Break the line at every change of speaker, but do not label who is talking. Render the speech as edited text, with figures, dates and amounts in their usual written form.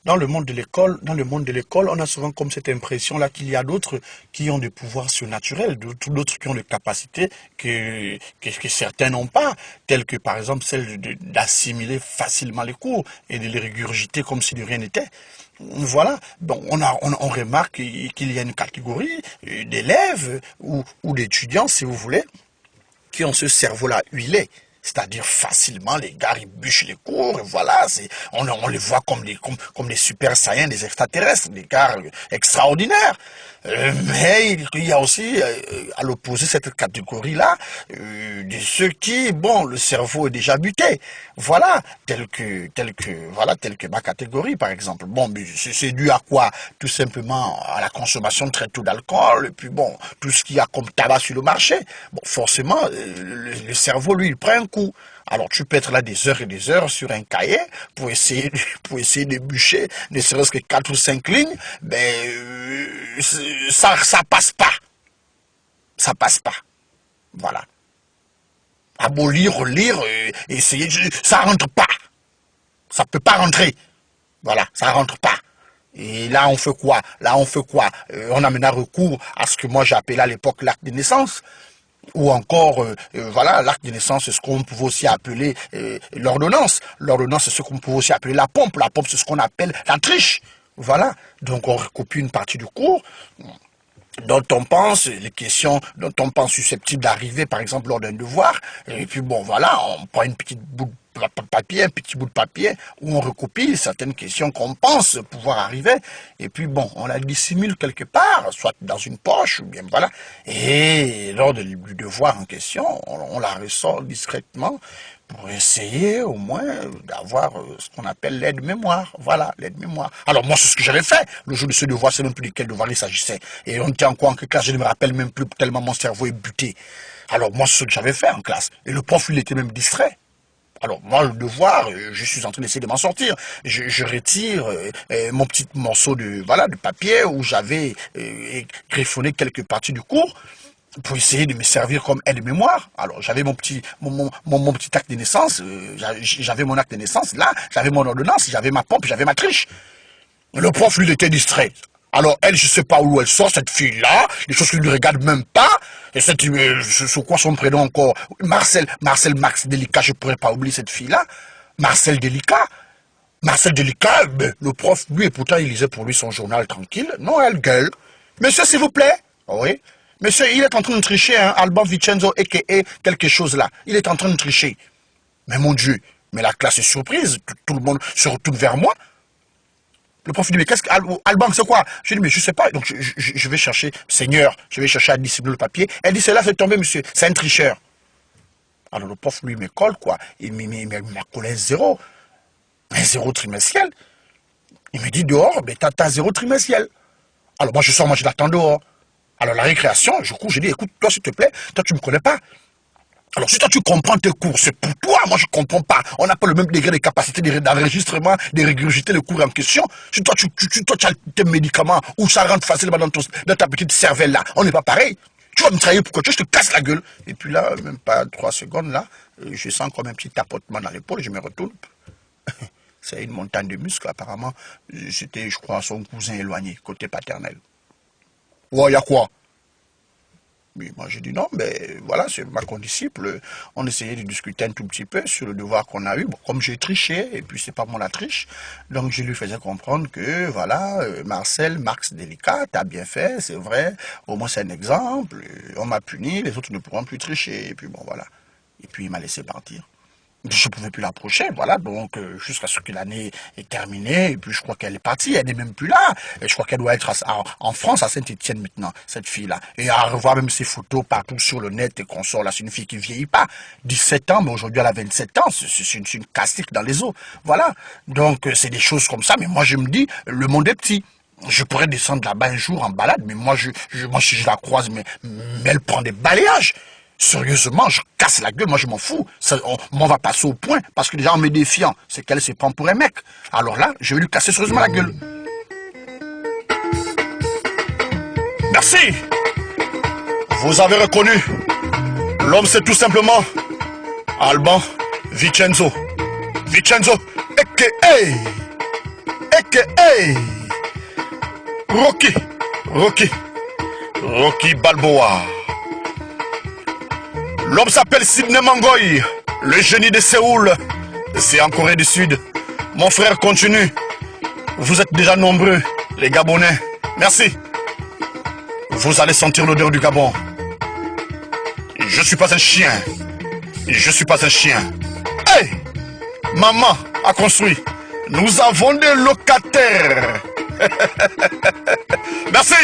dans le monde de l'école, on a souvent comme cette impression-là qu'il y a d'autres qui ont des pouvoirs surnaturels, d'autres qui ont des capacités que certains n'ont pas, telles que par exemple celle d'assimiler facilement les cours et de les régurgiter comme si de rien n'était. Voilà, donc on remarque qu'il y a une catégorie d'élèves ou d'étudiants, si vous voulez, qui ont ce cerveau-là huilé. C'est-à-dire facilement, les gars, ils bûchent les cours, et voilà, on les voit comme des super saiyans, des extraterrestres, des gars extraordinaires. Mais il y a aussi, à l'opposé, cette catégorie-là, de ceux qui, bon, le cerveau est déjà buté. Voilà, telle que ma catégorie, par exemple. Bon, c'est dû à quoi? Tout simplement à la consommation très tôt d'alcool, et puis bon, tout ce qu'il y a comme tabac sur le marché. Bon, forcément, le cerveau, lui, il prend un coup. Alors tu peux être là des heures et des heures sur un cahier pour essayer de bûcher, ne serait-ce que 4 ou 5 lignes, ben ça passe pas. Ça passe pas. Voilà. Abolir, relire, essayer, ça rentre pas. Ça peut pas rentrer. Voilà, ça rentre pas. Et là, on fait quoi? On amène un recours à ce que moi j'appelais à l'époque l'acte de naissance. Ou encore, voilà, l'acte de naissance, c'est ce qu'on pouvait aussi appeler l'ordonnance. L'ordonnance, c'est ce qu'on pouvait aussi appeler la pompe. La pompe, c'est ce qu'on appelle la triche. Voilà. Donc, on recopie une partie du cours dont on pense, les questions dont on pense susceptibles d'arriver, par exemple, lors d'un devoir. Et puis, bon, voilà, on prend une petite bout de papier, un petit bout de papier, où on recopie certaines questions qu'on pense pouvoir arriver, et puis bon, on la dissimule quelque part, soit dans une poche, ou bien voilà, et lors du devoir en question, on la ressort discrètement, pour essayer au moins d'avoir ce qu'on appelle l'aide-mémoire. Voilà, l'aide-mémoire. Alors moi, c'est ce que j'avais fait. Le jour de ce devoir, c'est même plus de quel devoir il s'agissait. Et on était encore en classe, je ne me rappelle même plus tellement mon cerveau est buté. Alors moi, c'est ce que j'avais fait en classe. Et le prof, il était même distrait. Alors moi, le devoir, je suis en train d'essayer de m'en sortir. Je retire mon petit morceau de papier où j'avais griffonné quelques parties du cours pour essayer de me servir comme aide-mémoire. Alors j'avais mon petit acte de naissance, j'avais mon acte de naissance, là, j'avais mon ordonnance, j'avais ma pompe, j'avais ma triche. Le prof, lui, il était distrait. Alors elle, je sais pas où elle sort, cette fille-là, des choses qu'il ne regarde même pas. Et c'est quoi son prénom encore? Marcel Max Délicat, je pourrais pas oublier cette fille-là. Marcel Délicat, ben, le prof, lui, et pourtant, il lisait pour lui son journal tranquille. Non, elle gueule. Monsieur, s'il vous plaît. Oui. Monsieur, il est en train de tricher, hein, Alban Vincenzo, a.k.a. quelque chose là. Il est en train de tricher. Mais mon Dieu, mais la classe est surprise. Tout le monde se retourne vers moi. Le prof dit, mais qu'est-ce que... Alban, c'est quoi? Je dis, mais je sais pas. Donc, je vais chercher, Seigneur, je vais chercher à dissimuler le papier. Elle dit, c'est là, c'est tombé, monsieur. C'est un tricheur. Alors, le prof, lui, me colle, quoi. Il m'a collé un zéro trimestriel. Il me dit, dehors, mais t'as 0 trimestriel. Alors, moi, je sors, moi, je l'attends dehors. Alors, la récréation, je cours, je dis, écoute, toi, s'il te plaît, toi, tu me connais pas. Alors, si toi, tu comprends tes cours, c'est pour toi. Moi, je comprends pas. On n'a pas le même degré de capacité d'enregistrement, de régurgiter le cours en question. Si toi, tu as tes médicaments ou ça rentre facilement dans ta petite cervelle là, on n'est pas pareil. Tu vas me trahir pourquoi je te casse la gueule. Et puis là, même pas 3 secondes là, je sens comme un petit tapotement dans l'épaule, je me retourne. C'est une montagne de muscles, apparemment. C'était, je crois, son cousin éloigné, côté paternel. Ouais, y a quoi? Mais moi, j'ai dit non, mais voilà, c'est ma condisciple. On essayait de discuter un tout petit peu sur le devoir qu'on a eu. Bon, comme j'ai triché, et puis c'est pas moi la triche, donc je lui faisais comprendre que, voilà, Marcel, Max Délicat, t'as bien fait, c'est vrai, au moins c'est un exemple, on m'a puni, les autres ne pourront plus tricher, et puis bon, voilà. Et puis il m'a laissé partir. Je ne pouvais plus l'approcher, voilà, donc jusqu'à ce que l'année est terminée, et puis je crois qu'elle est partie, elle n'est même plus là, et je crois qu'elle doit être en France, à Saint-Étienne maintenant, cette fille-là, et à revoir même ses photos partout sur le net et consorts, là, c'est une fille qui vieillit pas, 17 ans, mais aujourd'hui elle a 27 ans, c'est une castique dans les os, voilà, donc c'est des choses comme ça, mais moi je me dis, le monde est petit. Je pourrais descendre là-bas un jour en balade, mais moi, si je la croise, mais elle prend des balayages. Sérieusement, je casse la gueule, moi je m'en fous. On va passer au point, parce que déjà on m'est défiant. C'est qu'elle se prend pour un mec. Alors là, je vais lui casser sérieusement la gueule. Merci. Vous avez reconnu. L'homme c'est tout simplement Alban Vincenzo. Vincenzo, a.k.a. que... Hey! Rocky Balboa. L'homme s'appelle Sidney Mangoy, le génie de Séoul. C'est en Corée du Sud. Mon frère continue. Vous êtes déjà nombreux, les Gabonais. Merci. Vous allez sentir l'odeur du Gabon. Je suis pas un chien. Je suis pas un chien. Hey! Maman a construit. Nous avons des locataires. Merci.